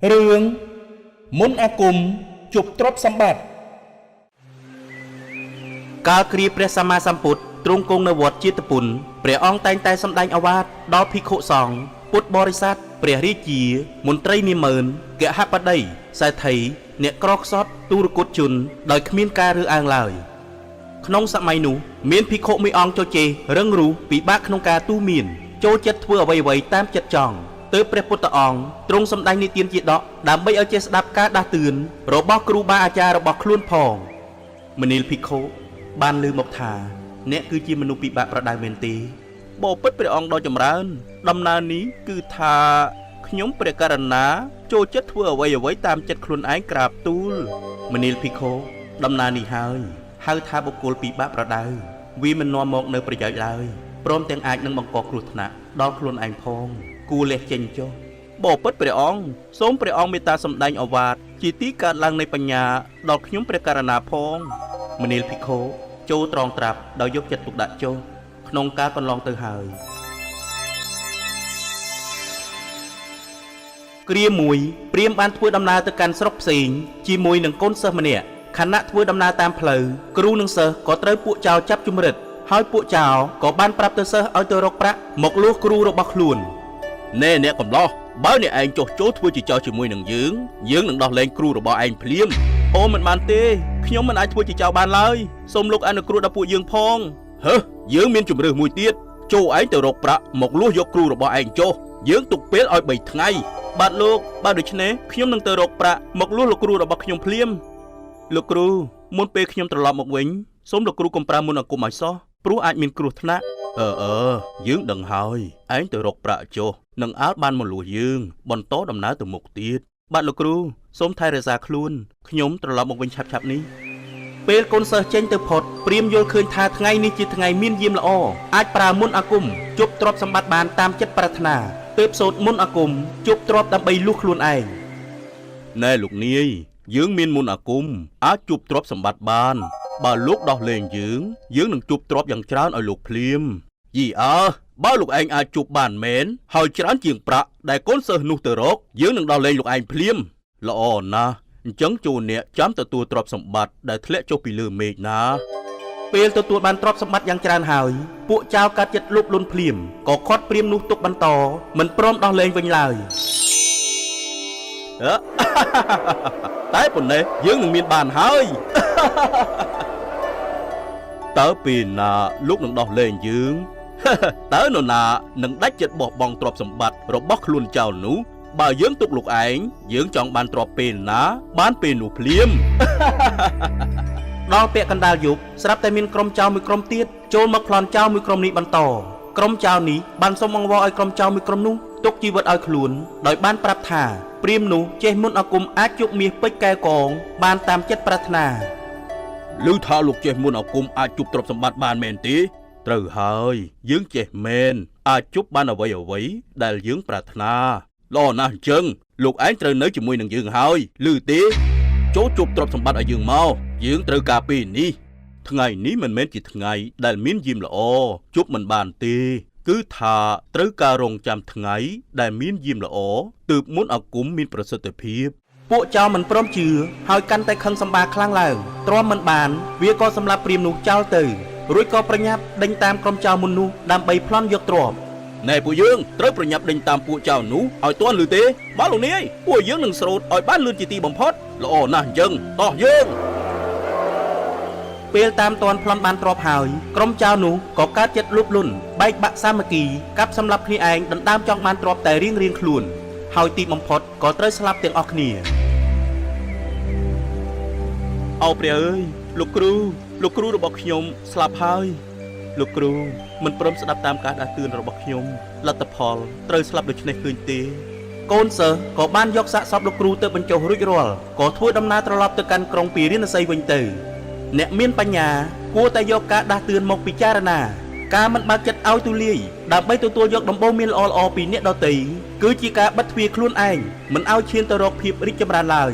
រឿងមុនអាគមជប់ទ្រព្យសម្បត្តិកាលគ្រាព្រះសម្មាសម្ពុទ្ធទ្រង់គង់នៅវត្តជាតពុនព្រះអង្គតែងតែសម្ដែងឱវាទដល់ភិក្ខុសង្ឃពុទ្ធបរិស័ទព្រះរាជាមន្ត្រីនាម៉ឺនកហបតីសេដ្ឋីអ្នកក្រខ្សត់ទូរគុតជនដោយគ្មានការរើសអើងឡើយក្នុងសម័យនោះមានភិក្ខុមួយអង្គចូលជេររឹងរូសពិបាកក្នុងការទូន្មានចូលចិត្តធ្វើអ្វីៗតាមចិត្តចង់ទើបព្រះពុទ្ធអង្គទ្រង់សម្ដែងនិទានជាដកដើម្បីឲ្យចេះស្ដាប់ការដាស់តឿនរបស់គ្រូបាអាចារ្យរបស់ខ្លួនផងមនាលភិក្ខុបានលើមកថាអ្នកគឺជាមនុស្សពិបាកប្រដៅមែនទេបបិទ្ធព្រះអង្គដ៏ចម្រើនដំណើរនេះគឺថាខ្ញុំព្រះករណាចូលចិត្តធ្វើអ្វីៗតាមចិត្តខ្លួនឯងក្រាបទូលមនាលភិក្ខុដំណើរនេះហើយហៅថាបុគ្គលពិបាកប្រដៅវាមិននាំមកនៅប្រយោជន៍ឡើយព្រមទាំងអាចនឹងបង្កគ្រោះថ្នាក់ដល់ខ្លួនឯងផងគួរលះចេញចុះបបិទ្ធព្រះអង្គសូមព្រះអង្គមេត្តាសម្ដែងឱវាទជាទីកើតឡើងនៃបញ្ញាដល់ខ្ញុំព្រះករណាផងមនាលភិក្ខុចូលត្រង់ត្រាប់ដោយយកចិត្តទុកដាក់ចុះក្នុងការកន្លងទៅហើយគ្រាមួយព្រាហ្មណ៍បានធ្វើដំណើរទៅកាន់ស្រុកផ្សេងជាមួយនឹងកូនសិស្សម្នាក់ខណៈធ្វើដំណើរតាមផ្លូវគ្រូនិងសិស្សក៏ត្រូវពួកចៅចាប់ជំរិតហើយពួកចៅក៏បានប្រាប់ទៅសិស្សឲ្យទៅរកប្រាក់មកលួសគ្រូរបស់ខ្លួនណែអ្នកកំឡោះបើអ្នកឯងចុះចូលធ្វើជាចៅជាមួយនឹងយើងនឹងដោះលែងគ្រូរបស់ឯងភ្លាមអូមិនបានទេខ្ញុំមិនអាចធ្វើជាចៅបានឡើយសូមលោកអនុគ្រោះដល់ពួកយើងផងយើងមានជំរឿសមួយទៀតចូលឯងទៅរកប្រាក់មកលួសយកគ្រូរបស់ឯងចុះយើងទុកពេលឲ្យ3ថ្ងៃបាទលោកបើដូច្នេះខ្ញុំនឹងទៅរកប្រាក់មកលួសលោកគ្រូរបស់ខ្ញុំភ្លាមលោកគ្រូមុនពេលខ្ញុំត្រឡប់មកវិញសូមលោកគ្រូកុំប្រើមុនអាគមឲ្យសោះព្រោះអាចមានគ្រោះថ្នាក់យើងដឹងហើយឯងទៅរកប្រាក់ចុះនឹងអើបានមកលួសយើងបន្តដំណើរទៅមុខទៀតបាទលោកគ្រូសូមថែរក្សាខ្លួនខ្ញុំត្រឡប់មកវិញឆាប់ៗនេះពេលកូនសិស្សចេញទៅផុតព្រាហ្មណ៍យល់ឃើញថាថ្ងៃនេះជាថ្ងៃមានយាមល្អអាចប្រើមុនអាគមជប់ទ្រព្យសម្បត្តិបានតាមចិត្តប្រាថ្នាទើបសូត្រមុនអាគមជប់ទ្រព្យដើម្បីលួសខ្លួនឯងណែលោកនាយយើងមានមុនអាគមអាចជប់ទ្រព្យសម្បត្តិបានបើលោកដោះលែងយើងនឹងជប់ទ្រព្យយ៉ាងច្រើនឲ្យលោកភ្លាមយីបើលោកឯងអាចជប់បានមែនហើយច្រើនជាងប្រាក់ដែលកូនសិស្សនោះទៅរកយើងនឹងដោះលែងលោកឯងភ្លាមល្អណាស់អញ្ចឹងចូលអ្នកចាំទទួលទ្រព្យសម្បត្តិដែលធ្លាក់ចុះពីលើមេឃណាពេលទទួលបានទ្រព្យសម្បត្តិយ៉ាងច្រើនហើយពួកចៅកាត់ចិត្តលុបលុនភ្លាមក៏ខាត់ព្រាមនោះទុកបន្តមិនព្រមដោះលែងវិញឡើយតែប៉ុណ្ណេះយើងនឹងមានបានហើយតើពេលណាលោកនឹងដោះលែងយើងតើនរណានឹងដាច់ចិត្តបោះបង់ទ្រព្យសម្បត្តិរបស់ខ្លួនចោលនោះបើយើងទុកលោកឯងយើងចង់បានទ្រព្យពេលណាបានពេលនោះភ្លាមដល់ពាក់កណ្ដាលយប់ស្រាប់តែមានក្រុមចៅមួយក្រុមទៀតចូលមកប្លន់ចៅមួយក្រុមនេះបន្តក្រុមចៅនេះបានសុំអង្វរឲ្យក្រុមចៅមួយក្រុមនោះទុកជីវិតឲ្យខ្លួនដោយបានប្រាប់ថាព្រាហ្មណ៍នោះចេះមុនអាគមអាចជប់មាសពេជ្រកែកងបានតាមចិត្តប្រាថ្នាឮថាលោកចេះមុនអាគមអាចជប់ទ្រព្យសម្បត្តិបានមែនទេត្រូវហើយយើងចេះមែនអាចជប់បានអ្វីដែលយើងប្រាថ្នាល្អណាស់អញ្ចឹងលោកឯងត្រូវនៅជាមួយនឹងយើងហើយឮទេចូលជប់ទ្រព្យសម្បត្តិឲ្យយើងមកយើងត្រូវការពេលនេះថ្ងៃនេះមិនមែនជាថ្ងៃដែលមានយាមល្អជប់មិនបានទេគឺថាត្រូវការរងចាំថ្ងៃដែលមានយាមល្អទើបមុនអាគមមានប្រសិទ្ធភាពពួកចៅមិនព្រមជឿហើយកាន់តែខឹងសម្បាខ្លាំងឡើងទ្រាំមិនបានវាក៏សម្លាប់ព្រាហ្មណ៍នោះចោលទៅរួចក៏ប្រញាប់ដេញតាមក្រុមចៅមុននោះដើម្បីប្លន់យកទ្រព្យណែពួកយើងត្រូវប្រញាប់ដេញតាមពួកចៅនោះឲ្យទាន់ឮទេបាទលោកនាយពួកយើងនឹងស្រោតឲ្យបានលឿនជាទីបំផុតល្អណាស់អញ្ចឹងតោះយើងពេលតាមតាន់ប្លន់បានទ្រព្យហើយក្រុមចៅនោះក៏កើតចិត្តលុបលុនបែកបាក់សាមគ្គីកាប់សម្លាប់គ្នាឯងដណ្ដើមចង់បានទ្រព្យតែរៀងខ្លួនហើយទីបំផុតក៏ត្រូវស្លាប់ទាំងអស់គ្នាអោព្រះអើយលោកគ្រូរបស់ខ្ញុំស្លាប់ហើយលោកគ្រូមិនព្រមស្ដាប់តាមការដាស់តឿនរបស់ខ្ញុំលទ្ធផលត្រូវស្លាប់ដូច្នេះឃើញទេកូនសិស្សក៏បានយកសាកសពលោកគ្រូទៅបញ្ចុះរួចរាល់ក៏ធ្វើដំណើរត្រឡប់ទៅកាន់ក្រុងពារាណសីវិញទៅអ្នកមានបញ្ញាគួរតែយកការដាស់តឿនមកពិចារណាការមិនបើកចិត្តឲ្យទូលាយដើម្បីទទួលយកដំបូន្មានល្អៗពីអ្នកដទៃគឺជាការបិទទ្វារខ្លួនឯងមិនឲ្យឈានទៅរកភាពរីកចម្រើនឡើយ